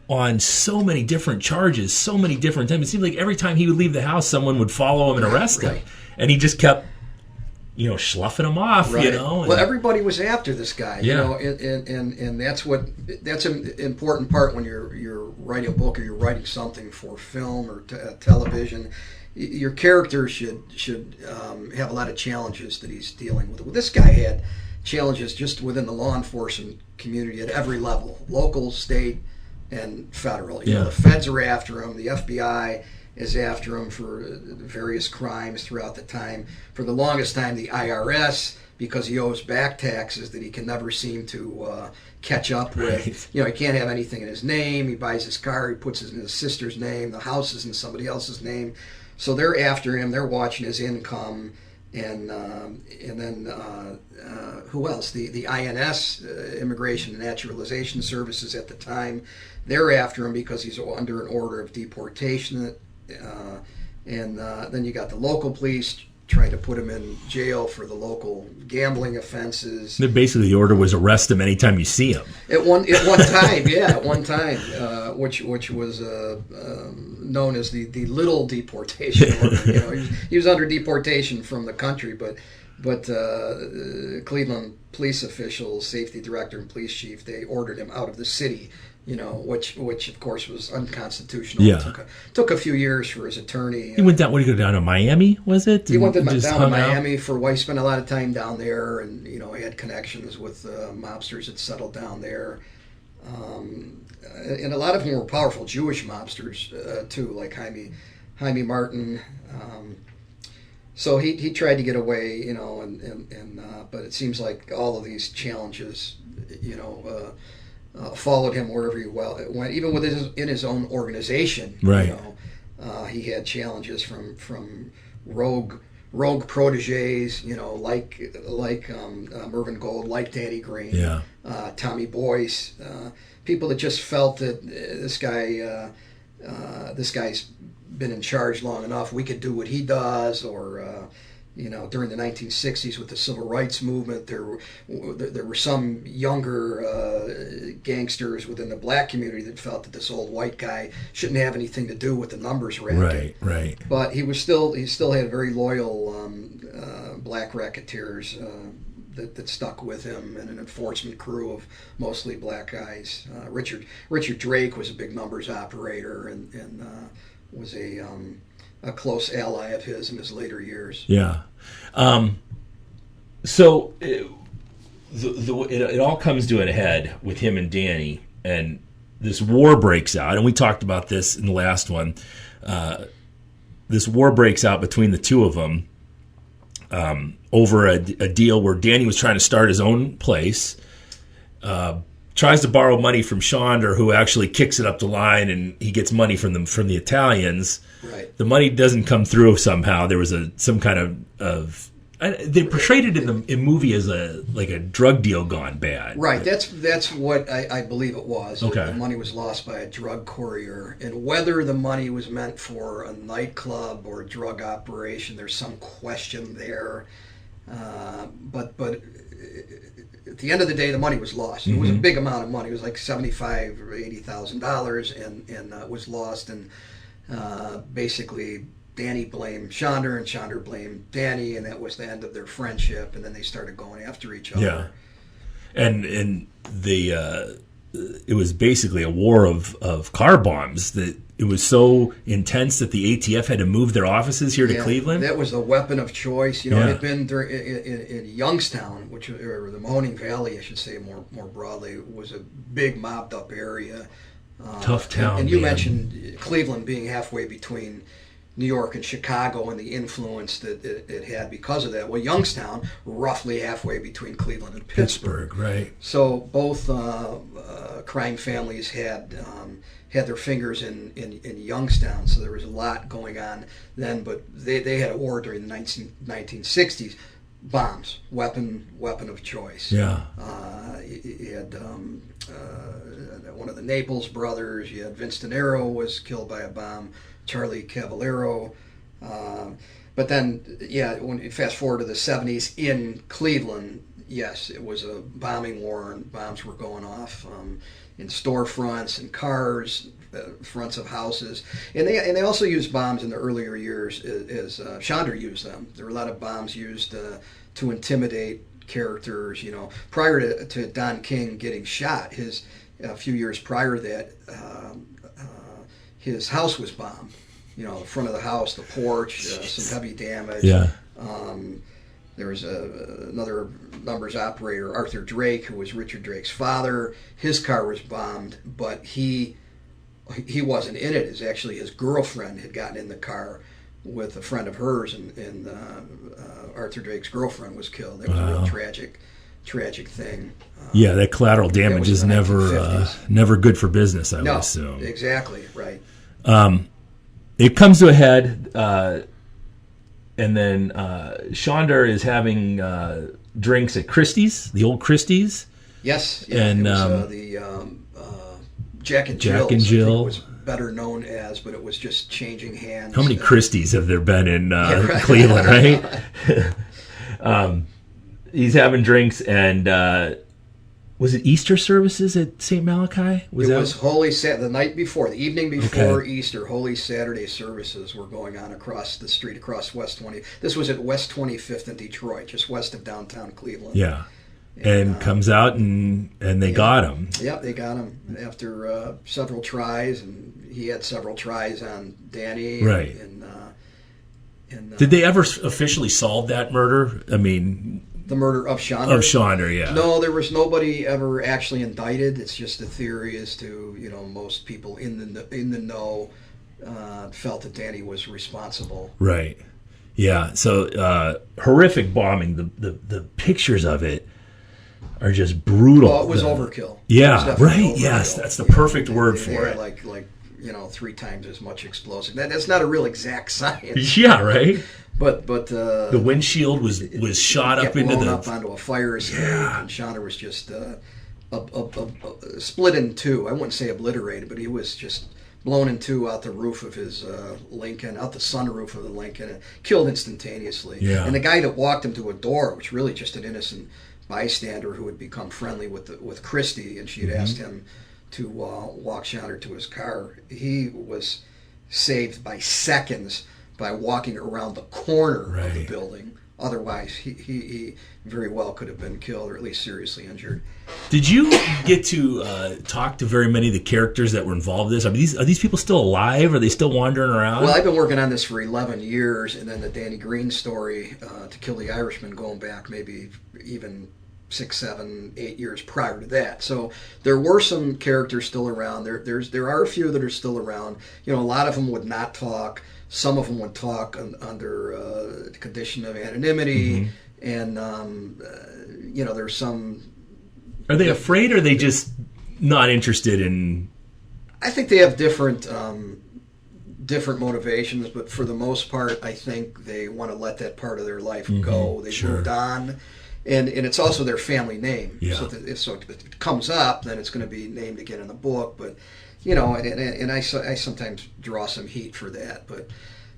on so many different charges, so many different times. It seemed like every time he would leave the house, someone would follow him and arrest him. And he just kept, sloughing him off, Right. And, well, everybody was after this guy, Yeah. and that's an important part when you're writing a book or you're writing something for film or television. Your character should have a lot of challenges that he's dealing with. Well, this guy had challenges just within the law enforcement community at every level, local, state, and federal. The feds are after him. The FBI is after him for various crimes throughout the time. For the longest time, the IRS, because he owes back taxes that he can never seem to catch up with. Right. He can't have anything in his name. He buys his car, he puts it in his sister's name. The house is in somebody else's name. So they're after him. They're watching his income. And then who else? The INS, Immigration and Naturalization Services at the time, they're after him because he's under an order of deportation. And then you got the local police trying to put him in jail for the local gambling offenses. Basically, the order was arrest him anytime you see him. At one time, which was known as the little deportation order. He was under deportation from the country, but Cleveland police officials, safety director and police chief, they ordered him out of the city. Which of course was unconstitutional. Yeah. Took a few years for his attorney. He went down. What did he go down to Miami? Was it? He went down to hung out? Miami for a while. He spent a lot of time down there, and he had connections with mobsters that settled down there, and a lot of them were powerful Jewish mobsters too, like Jaime Martin. So he tried to get away, but it seems like all of these challenges, followed him wherever he went, even in his own organization. Right. He had challenges from rogue proteges, like Mervyn Gold, like Danny Green, Tommy Boyce, people that just felt that this guy's been in charge long enough. We could do what he does, or during the 1960s with the civil rights movement, there were some younger gangsters within the black community that felt that this old white guy shouldn't have anything to do with the numbers racket. Right. But he still had very loyal black racketeers that stuck with him, and an enforcement crew of mostly black guys. Richard Drake was a big numbers operator and was a close ally of his in his later years. Yeah. So it all comes to a head with him and Danny, and this war breaks out. And we talked about this in the last one. This war breaks out between the two of them over a deal where Danny was trying to start his own place, tries to borrow money from Chandler, who actually kicks it up the line, and he gets money from the Italians. Right. The money doesn't come through somehow. There was some kind of they portrayed it in the movie as a drug deal gone bad. Right. That's what I believe it was. Okay. The money was lost by a drug courier, and whether the money was meant for a nightclub or a drug operation, there's some question there. But at the end of the day, the money was lost. It was a big amount of money. It was like $75,000 or $80,000, and it was lost. And basically, Danny blamed Chandler, and Chandler blamed Danny, and that was the end of their friendship. And then they started going after each other. Yeah, and it was basically a war of car bombs. That it was so intense that the ATF had to move their offices here to Cleveland. That was the weapon of choice. It had been in Youngstown, or the Mahoning Valley, I should say more broadly, was a big mobbed up area. Tough town. And you mentioned Cleveland being halfway between New York and Chicago, and the influence that it had because of that. Well, Youngstown, roughly halfway between Cleveland and Pittsburgh. Right. So both crime families had their fingers in Youngstown, so there was a lot going on then. But they had a war during the 1960s. bombs, weapon of choice. Yeah. You had one of the Naples brothers. You had Vince Dinero was killed by a bomb. Charlie Cavallero. But then, when you fast forward to the 70s in Cleveland, yes, it was a bombing war, and bombs were going off in storefronts and cars, fronts of houses, and they also used bombs in the earlier years as Chandra used them. There were a lot of bombs used to intimidate characters. Prior to Don King getting shot, a few years prior to that, his house was bombed. The front of the house, the porch, some heavy damage. Yeah. There was another numbers operator, Arthur Drake, who was Richard Drake's father. His car was bombed, but he wasn't in it. It's actually his girlfriend had gotten in the car with a friend of hers, and Arthur Drake's girlfriend was killed. That was a real tragic thing. Yeah, that collateral damage is never good for business, I would assume. Exactly, right. It comes to a head, and then Chandra is having drinks at Christie's, the old Christie's. Yes, and it was, the Jack and Jill. Jack and Jill. I think it was better known as, but it was just changing hands. How many Christie's have there been in Cleveland, right? He's having drinks, and was it Easter services at St. Malachi? It was Holy Saturday, the night before, the evening before Easter. Holy Saturday services were going on across the street, across West 20. This was at West 25th in Detroit, just west of downtown Cleveland. Yeah, and comes out and they got him. Yeah, they got him after several tries, and he had several tries on Danny. Right. Did they ever officially solve that murder? I mean, the murder of Chandra? Of Chandra, yeah. No, there was nobody ever actually indicted. It's just a theory as to, most people in the know felt that Danny was responsible. Right. Yeah. So horrific bombing. The pictures of it are just brutal. Well, it was overkill. Yeah. Right. Overkill. Yes, that's the perfect word for it. Like 3 times as much explosive. That's not a real exact science. Yeah. Right. But the windshield was shot up into blown up onto a fire escape, and Chandra was just split in two. I wouldn't say obliterated, but he was just blown in two out the roof of his Lincoln, out the sunroof of the Lincoln, and killed instantaneously. Yeah. And the guy that walked him to a door, which really just an innocent bystander who had become friendly with Christie, and she had asked him to walk Chandra to his car. He was saved by seconds by walking around the corner of the building. Otherwise, he very well could have been killed or at least seriously injured. Did you get to talk to very many of the characters that were involved in this? I mean, are these people still alive? Are they still wandering around? Well, I've been working on this for 11 years, and then the Danny Green story, To Kill the Irishman, going back maybe even 6, 7, 8 years prior to that. So there were some characters still around. There are a few that are still around. A lot of them would not talk. Some of them would talk under the condition of anonymity, and there's some. Are they afraid, or are they just not interested in? I think they have different motivations, but for the most part, I think they want to let that part of their life go. They've moved on, and it's also their family name. Yeah. So if it comes up, then it's going to be named again in the book, but. And I sometimes draw some heat for that, but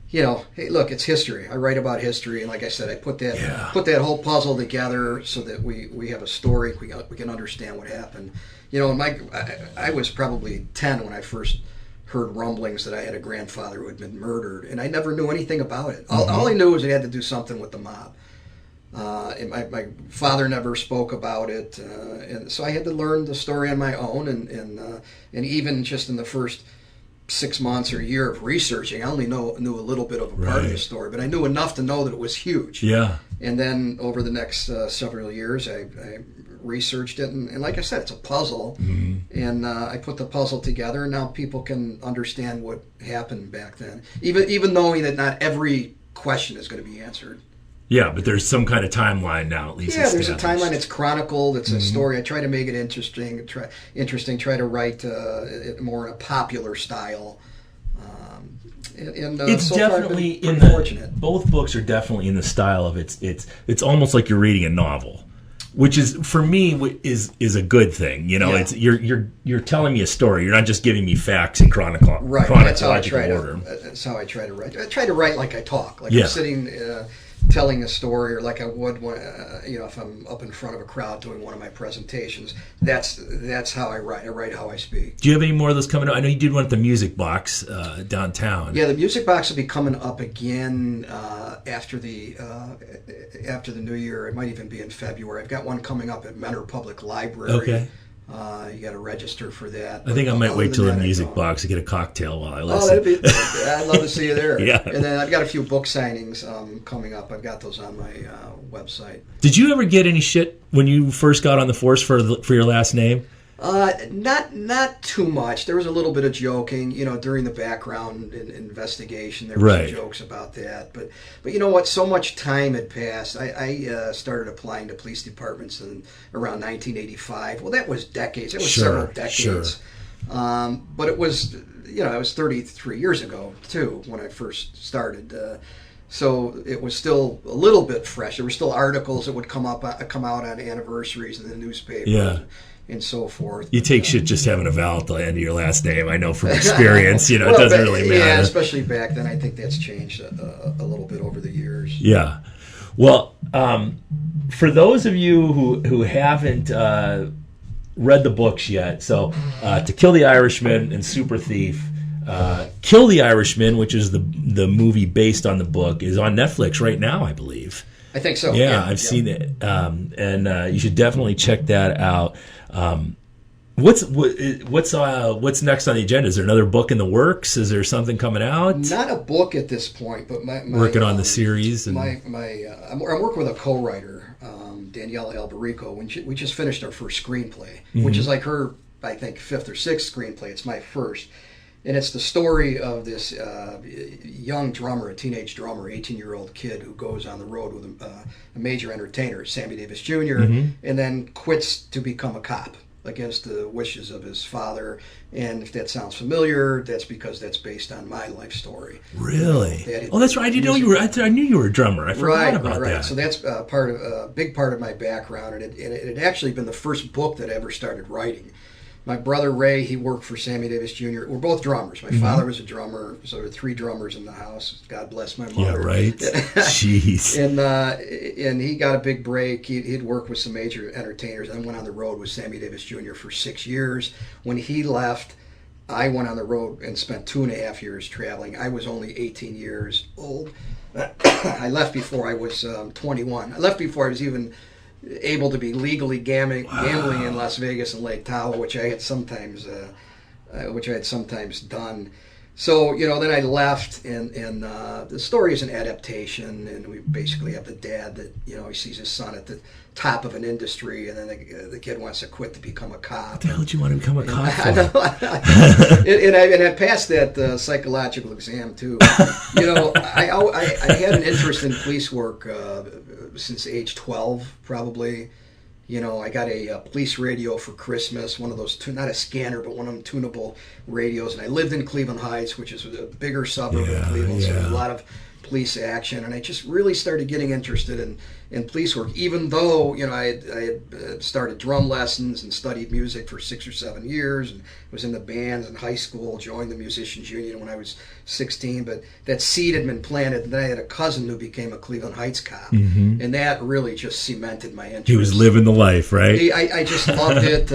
hey, look, it's history. I write about history, and like I said, I put that whole puzzle together so that we have a story. We can understand what happened. I was probably 10 when I first heard rumblings that I had a grandfather who had been murdered, and I never knew anything about it. All I knew was it had to do something with the mob. And my father never spoke about it, and so I had to learn the story on my own. And even just in the first 6 months or a year of researching, I only knew a little bit of a part of the story, but I knew enough to know that it was huge. Yeah. And then over the next several years, I researched it, and like I said, it's a puzzle, and I put the puzzle together, and now people can understand what happened back then, even knowing that not every question is going to be answered. Yeah, but there's some kind of timeline now, at least. Yeah, there's a timeline. It's chronicled. It's a story. I try to make it interesting. Try to write it more in a popular style. It's so definitely far I've been pretty fortunate. Both books are definitely in the style of it's almost like you're reading a novel, which is for me is a good thing. You know, Yeah. it's you're telling me a story. You're not just giving me facts in Right. chronological order. That's how I try to write. I try to write like I talk, like Yeah. I'm sitting telling a story, or like I would when, if I'm up in front of a crowd doing one of my presentations. That's how I write. I write how I speak. Do you have any more of those coming up? I know you did one at the Music Box downtown. Yeah, the Music Box will be coming up again after the New Year. It might even be in February. I've got one coming up at Mentor Public Library. Okay. You got to register for that. I think I might wait till the Music don't. Box to get a cocktail while I Oh, listen. I'd love to see you there. Yeah. And then I've got a few book signings coming up. I've got those on my website. Did you ever get any shit when you first got on the force for your last name? Not too much. There was a little bit of joking, during the background investigation. There were Right. some jokes about that, but you know what? So much time had passed. I started applying to police departments in around 1985. Well, that was decades. It was several decades. Sure. But it was, it was 33 years ago too when I first started. So it was still a little bit fresh. There were still articles that would come out on anniversaries in the newspaper. Yeah. And so forth. You take shit just having a vowel at the end of your last name. I know from experience, it Well, doesn't really matter. Yeah, especially back then. I think that's changed a little bit over the years. Yeah. Well, for those of you who haven't read the books yet, so To Kill the Irishman and Super Thief, Kill the Irishman, which is the movie based on the book, is on Netflix right now, I believe. I think so. Yeah, I've seen it, and you should definitely check that out. What's next on the agenda? Is there another book in the works? Is there something coming out? Not a book at this point, but my working on the series. And I'm working with a co-writer, Danielle Alberico. We just finished our first screenplay, which is like her, I think, fifth or sixth screenplay. It's my first. And it's the story of this young drummer, a teenage drummer, 18-year-old kid who goes on the road with a major entertainer, Sammy Davis Jr., and then quits to become a cop against the wishes of his father. And if that sounds familiar, that's because that's based on my life story. Really? Oh, that's right. I didn't know you were. I knew you were a drummer. I forgot about that. Right. So that's a big part of my background, and it had actually been the first book that I ever started writing. My brother Ray, he worked for Sammy Davis Jr. We're both drummers. My father was a drummer, so there were three drummers in the house. God bless my mother. Yeah, right. Jeez. And he got a big break. He'd worked with some major entertainers and went on the road with Sammy Davis Jr. for 6 years. When he left, I went on the road and spent 2.5 years traveling. I was only 18 years old. I left before I was 21. I left before I was even able to be legally gambling in Las Vegas and Lake Tahoe, which I had sometimes done. So then I left, and the story is an adaptation, and we basically have the dad that he sees his son at the top of an industry, and then the kid wants to quit to become a cop. What the hell did you want to become a cop for? and I passed that psychological exam too. I had an interest in police work since age 12, probably. I got a police radio for Christmas, one of those, not a scanner, but one of them tunable radios. And I lived in Cleveland Heights, which is a bigger suburb of Cleveland, so there was a lot of police action. And I just really started getting interested in police work, even though, I had started drum lessons and studied music for 6 or 7 years, and was in the bands in high school, joined the Musicians Union when I was 16. But that seed had been planted, and then I had a cousin who became a Cleveland Heights cop, and that really just cemented my interest. He was living the life, right? I just loved it.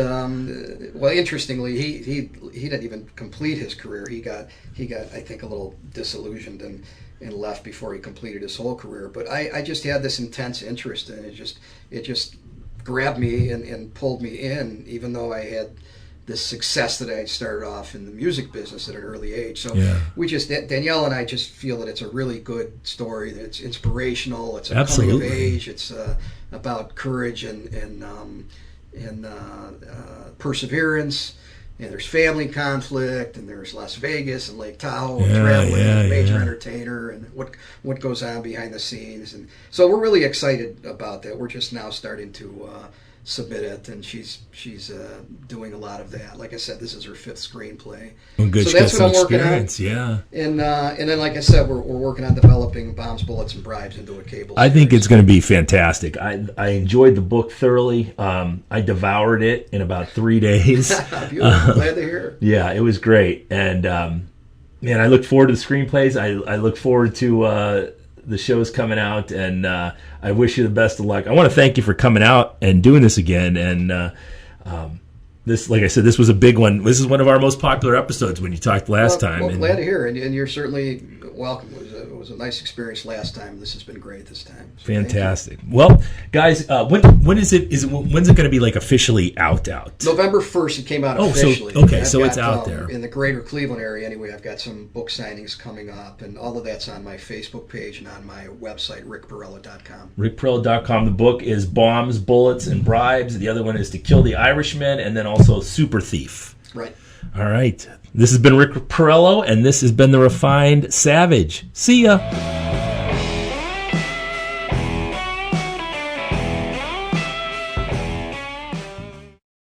Well, interestingly, he didn't even complete his career. He got I think a little disillusioned and left before he completed his whole career. But I just had this intense interest, and it just grabbed me and pulled me in, even though I had this success that I started off in the music business at an early age. So Danielle and I just feel that it's a really good story, that it's inspirational, it's a coming of age, it's about courage and perseverance. And there's family conflict, and there's Las Vegas and Lake Tahoe, and traveling with a major entertainer, and what goes on behind the scenes. And so we're really excited about that. We're just now starting to submit it, and she's doing a lot of that. Like I said, this is her 5th screenplay. Well, good. So that's what I'm working on. Yeah. And then, like I said, we're working on developing Bombs, Bullets, and Bribes into a cable I think series. it's going to be fantastic. I enjoyed the book thoroughly. I devoured it in about 3 days. Beautiful. Glad to hear. Yeah, it was great. And man, I look forward to the screenplays. I look forward to the shows coming out, and I wish you the best of luck. I want to thank you for coming out and doing this again. And this, like I said, this was a big one. This is one of our most popular episodes when you talked last time. Well, glad to hear, and you're certainly welcome. It was a nice experience last time. This has been great this time. So fantastic. Well, guys, when is it? When's it going to be like officially out? November 1st, it came out officially. So it's out there in the greater Cleveland area. Anyway, I've got some book signings coming up, and all of that's on my Facebook page and on my website, rickporrello.com. rickporrello.com. The book is Bombs, Bullets, and Bribes. The other one is To Kill the Irishman, and then also Super Thief. Right. All right. This has been Rick Porrello, and this has been The Refined Savage. See ya.